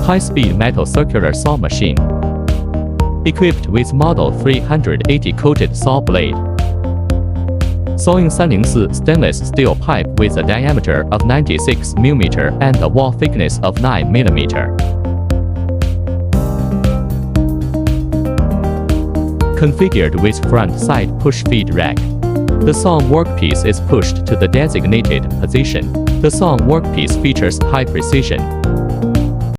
high-speed metal circular saw machine. Equipped with Model 380 coated saw blade. Sawing 304 stainless steel pipe with a diameter of 96 mm and a wall thickness of 9 mm. Configured with front side push feed rack. The saw workpiece is pushed to the designated position. The saw workpiece features high precision,